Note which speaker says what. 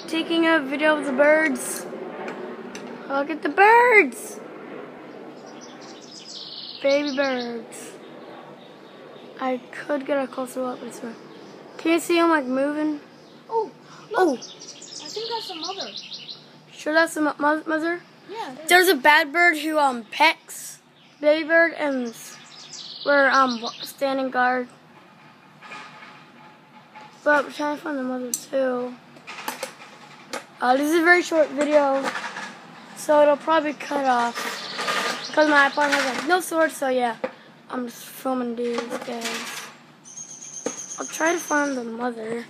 Speaker 1: taking a video of the birds. Look at the birds. Baby birds. I could get a closer look, but it's not. Can you see them like moving?
Speaker 2: Oh, look.
Speaker 1: Oh.
Speaker 2: I think that's a mother.
Speaker 1: Sure, that's the mother?
Speaker 2: Yeah.
Speaker 1: There's a bad bird who pecks baby bird, and we're standing guard. But we're trying to find the mother too. This is a very short video, so it'll probably cut off because my iPod has like no storage. So yeah, I'm just filming these guys. I'll try to find the mother.